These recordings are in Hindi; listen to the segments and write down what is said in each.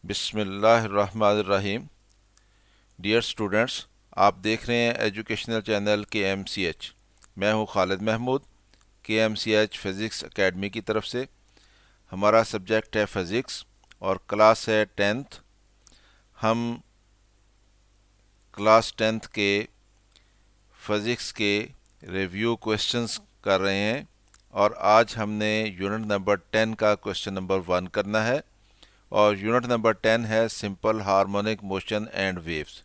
बिस्मिल्लाहिर्रहमानिर्रहीम। डियर स्टूडेंट्स, आप देख रहे हैं एजुकेशनल चैनल KMCH। मैं हूं Khalid Mahmood, KMCH physics academy की तरफ से। हमारा सब्जेक्ट है फ़िज़िक्स और क्लास है 10th। हम क्लास 10th के फ़िज़िक्स के रिव्यू क्वेश्चंस कर रहे हैं और आज हमने यूनिट नंबर 10 का क्वेश्चन नंबर 1 करना है। और यूनिट नंबर 10 है simple harmonic motion and waves.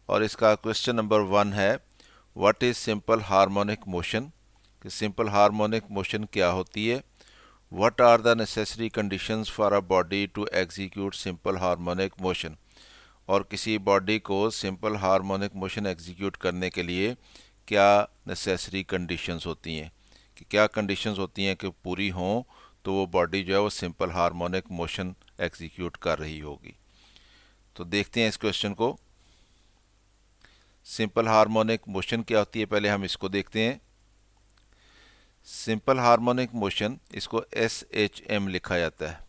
और इसका क्वेश्चन नंबर 1 है, what is simple harmonic motion. कि सिंपल हार्मोनिक मोशन क्या होती है। What are the necessary conditions for a body to execute simple harmonic motion. और किसी बॉडी को सिंपल हार्मोनिक मोशन एग्जीक्यूट करने के लिए क्या नेसेसरी कंडीशंस होती हैं, कि क्या कंडीशंस होती हैं कि पूरी हों तो वो बॉडी जो है वो सिंपल हार्मोनिक मोशन एग्जीक्यूट कर रही होगी। तो देखते हैं इस क्वेश्चन को। सिंपल हार्मोनिक मोशन क्या होती है, पहले हम इसको देखते हैं। सिंपल हार्मोनिक मोशन, इसको SHM लिखा जाता है,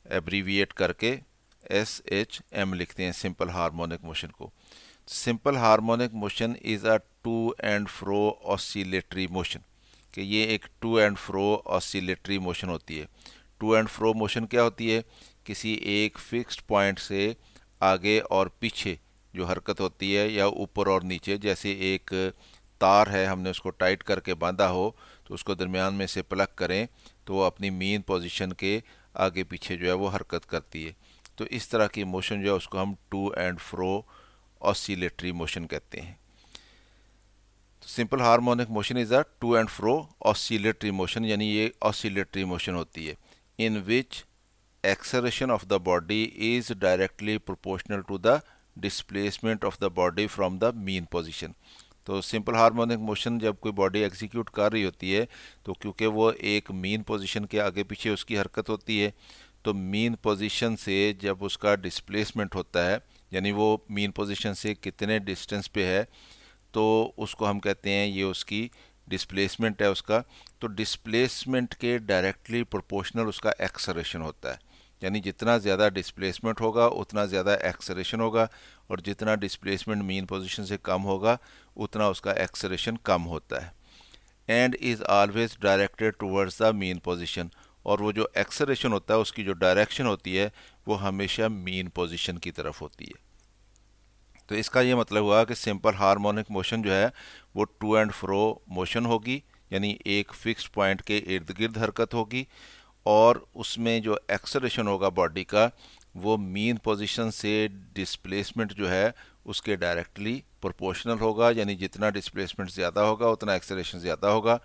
एब्रीविएट करके SHM लिखते हैं सिंपल हार्मोनिक मोशन को। Simple harmonic motion is a to and fro oscillatory motion, कि ये एक to and fro oscillatory motion होती है। टू एंड फ्रो मोशन क्या होती है, किसी एक फिक्स्ड पॉइंट से आगे और पीछे जो हरकत होती है, या ऊपर और नीचे। जैसे एक तार है, हमने उसको टाइट करके बांधा हो तो उसको दरमियान में से प्लग करें तो वो अपनी मेन पोजीशन के आगे पीछे जो है वो हरकत करती है। तो इस तरह की मोशन जो है उसको हम to and fro oscillatory motion कहते हैं। तो simple harmonic motion is a to and fro oscillatory motion, यानी ये ऑसिलेटरी मोशन होती है। In which acceleration of the body is directly proportional to the displacement of the body from the mean position। तो सिंपल हार्मोनिक मोशन जब कोई बॉडी एग्जीक्यूट कर रही होती है तो क्योंकि वो एक मीन पोजीशन के आगे पीछे उसकी हरकत होती है, तो मीन पोजीशन से जब उसका डिस्प्लेसमेंट होता है, यानी वो मीन पोजीशन से कितने डिस्टेंस पे है, तो उसको हम कहते हैं ये उसकी डिस्प्लेसमेंट है उसका। तो डिस्प्लेसमेंट के डायरेक्टली प्रोपोर्शनल उसका एक्सेलरेशन होता है, यानी जितना ज़्यादा डिस्प्लेसमेंट होगा उतना ज़्यादा एक्सेलरेशन होगा, और जितना डिस्प्लेसमेंट मीन पोजीशन से कम होगा उतना उसका एक्सेलरेशन कम होता है। And is always directed towards the mean position, और वो जो एक्सेलरेशन होता है उसकी जो डायरेक्शन होती है वो हमेशा मीन पोजीशन की तरफ होती है। तो इसका ये मतलब हुआ कि सिंपल हार्मोनिक मोशन जो है वो टू एंड फ्रो मोशन होगी, यानी एक फिक्स्ड पॉइंट के इर्द गिर्द हरकत होगी, और उसमें जो एक्सेलरेशन होगा बॉडी का वो मीन पोजीशन से डिस्प्लेसमेंट जो है उसके डायरेक्टली प्रोपोर्शनल होगा, यानी जितना डिस्प्लेसमेंट ज़्यादा होगा उतना एक्सेलरेशन ज़्यादा होगा,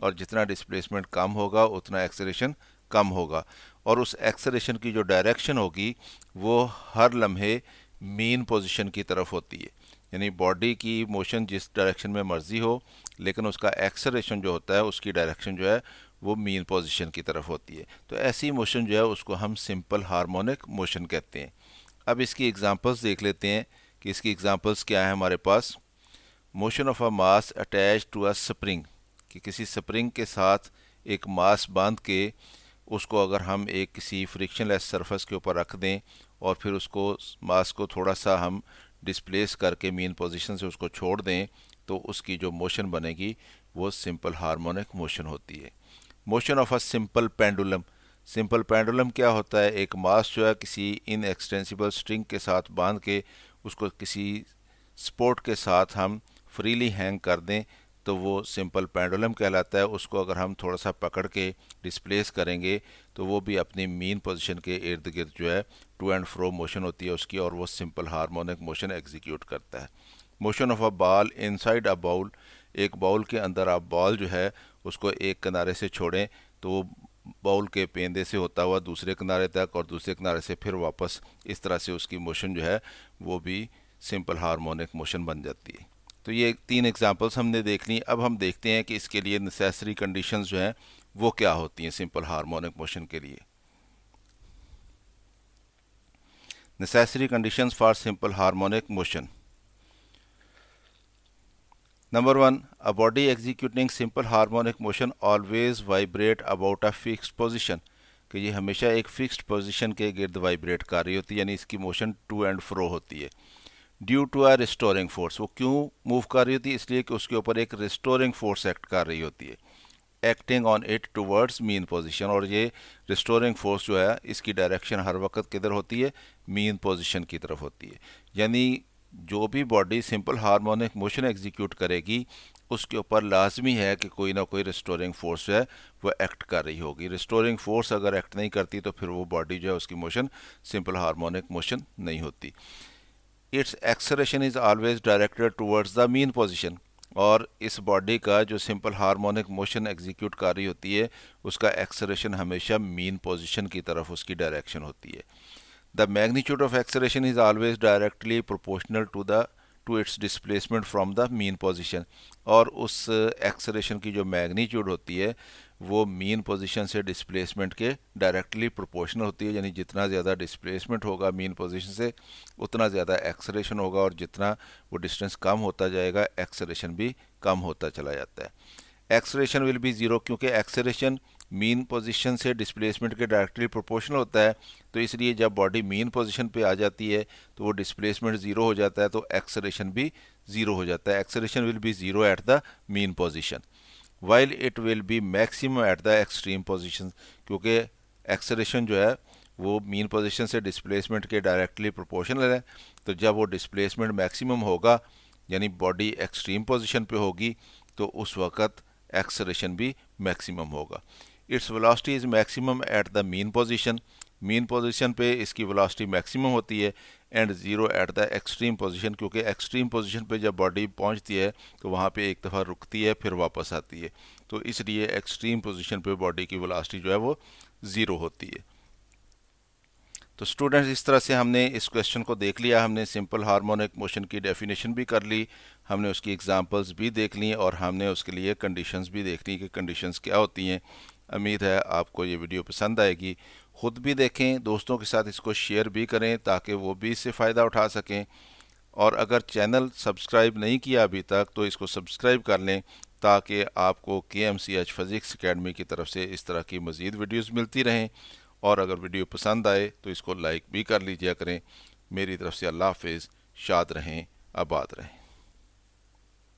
और जितना डिस्प्लेसमेंट कम होगा उतना एक्सेलरेशन कम होगा। और उस एक्सेलरेशन की जो डायरेक्शन होगी वो हर लम्हे मीन पोजीशन की तरफ होती है, यानी बॉडी की मोशन जिस डायरेक्शन में मर्जी हो, लेकिन उसका एक्सेलरेशन जो होता है उसकी डायरेक्शन जो है वो मीन पोजीशन की तरफ होती है। तो ऐसी मोशन जो है उसको हम सिंपल हार्मोनिक मोशन कहते हैं। अब इसकी एग्जांपल्स देख लेते हैं कि इसकी एग्जांपल्स क्या है हमारे पास। Motion of a mass attach to a spring, कि किसी स्प्रिंग के साथ एक मास बांध के उसको अगर हम एक किसी फ्रिक्शनलेस सरफेस के ऊपर रख दें और फिर उसको मास को थोड़ा सा हम डिस्प्लेस करके मीन पोजीशन से उसको छोड़ दें, तो उसकी जो मोशन बनेगी वो सिंपल हार्मोनिक मोशन होती है। Motion of a simple pendulum. Simple pendulum क्या होता है, एक मास जो है किसी इन एक्सटेंसिबल स्ट्रिंग के साथ बांध के उसको किसी सपोर्ट के साथ हम फ्रीली हैंग कर दें तो वो सिंपल पेंडुलम कहलाता है। उसको अगर हम थोड़ा सा पकड़ के डिस्प्लेस करेंगे तो वो भी अपनी मीन पोजीशन के इर्द गिर्द जो है टू एंड फ्रो मोशन होती है उसकी, और वो सिंपल हार्मोनिक मोशन एग्जीक्यूट करता है। Motion of a ball inside a bowl. एक बाउल के अंदर आप बॉल जो है उसको एक किनारे से छोड़ें तो वो बाउल के पेंदे से होता हुआ दूसरे किनारे तक, और दूसरे किनारे से फिर वापस, इस तरह से उसकी मोशन जो है वो भी सिंपल हार्मोनिक मोशन बन जाती है। तो ये तीन एग्जांपल्स हमने देख ली। अब हम देखते हैं कि इसके लिए नेसेसरी कंडीशंस जो हैं वो क्या होती हैं सिंपल हार्मोनिक मोशन के लिए। Necessary conditions for simple harmonic motion. Number 1, a body executing simple harmonic motion always vibrate about a fixed position, कि ये हमेशा एक फिक्स्ड पोजीशन के गिर्द वाइब्रेट कर रही होती है, यानी इसकी मोशन टू एंड फ्रो होती है। Due to a restoring force, वो क्यों मूव कर रही होती है? इसलिए कि उसके ऊपर एक रिस्टोरिंग फोर्स एक्ट कर रही होती है, acting on it towards mean position. और ये रिस्टोरिंग फोर्स जो है इसकी डायरेक्शन हर वक्त किधर होती है? मीन पोजीशन की तरफ होती है। यानी जो भी body simple harmonic motion execute करेगी उसके ऊपर लाजमी है कि कोई ना कोई रिस्टोरिंग फोर्स जो है वो एक्ट कर रही होगी। रिस्टोरिंग फोर्स अगर एक्ट नहीं करती तो फिर वो बॉडी जो है उसकी मोशन सिंपल हार्मोनिक मोशन नहीं होती। It's acceleration is always directed towards the mean position, और इस बॉडी का जो सिंपल हार्मोनिक मोशन एग्जीक्यूट कर रही होती है उसका एक्सलेरेशन हमेशा मीन पोजीशन की तरफ उसकी डायरेक्शन होती है। The magnitude of acceleration is always directly proportional to its displacement from the mean position, और उस एक्सलेरेशन की जो मैग्नीट्यूड होती है वो मीन पोजीशन से डिस्प्लेसमेंट के डायरेक्टली प्रोपोर्शनल होती है। यानी जितना ज़्यादा डिस्प्लेसमेंट होगा मीन पोजीशन से उतना ज़्यादा एक्सलेरेशन होगा, और जितना वो डिस्टेंस कम होता जाएगा एक्सलेरेशन भी कम होता चला जाता है। एक्सलेरेशन विल बी ज़ीरो, क्योंकि एक्सलेरेशन मीन पोजीशन से डिस्प्लेसमेंट के डायरेक्टली प्रोपोर्शनल होता है, तो इसलिए जब बॉडी मीन पोजीशन पे आ जाती है तो वो डिस्प्लेसमेंट ज़ीरो हो जाता है, तो एक्सलेरेशन भी ज़ीरो हो जाता है। Acceleration will be zero at the mean position while it will be maximum at the extreme position, क्योंकि एक्सलेरेशन जो है वो मीन पोजीशन से डिस्प्लेसमेंट के डायरेक्टली प्रोपोर्शनल है। तो जब वो डिस्प्लेसमेंट मैक्सिमम होगा यानी बॉडी एक्सट्रीम पोजीशन पे होगी तो उस वक़्त एक्सलेरेशन भी मैक्सिमम होगा। Its velocity is maximum at the mean position, mean position पे इसकी वेलोसिटी मैक्सिमम होती है, and zero at the extreme position, क्योंकि एक्सट्रीम पोजीशन पे जब बॉडी पहुंचती है तो वहाँ पे एक दफ़ा रुकती है फिर वापस आती है, तो इसलिए एक्सट्रीम पोजीशन पे बॉडी की वेलोसिटी जो है वो ज़ीरो होती है। तो स्टूडेंट्स, इस तरह से हमने इस क्वेश्चन को देख लिया। हमने सिंपल हार्मोनिक मोशन की डेफिनेशन भी कर ली, हमने उसकी एग्जांपल्स भी देख ली, और हमने उसके लिए कंडीशंस भी देख ली कि कंडीशंस क्या होती हैं। उम्मीद है आपको ये वीडियो पसंद आएगी। ख़ुद भी देखें, दोस्तों के साथ इसको शेयर भी करें ताकि वो भी इससे फ़ायदा उठा सकें। और अगर चैनल सब्सक्राइब नहीं किया अभी तक तो इसको सब्सक्राइब कर लें ताकि आपको KMCH फिज़िक्स अकेडमी की तरफ से इस तरह की मज़ीद वीडियोस मिलती रहें। और अगर वीडियो पसंद आए तो इसको लाइक भी कर लीजिए करें। मेरी तरफ से अल्लाह हाफ़िज़, शाद रहें, आबाद रहें।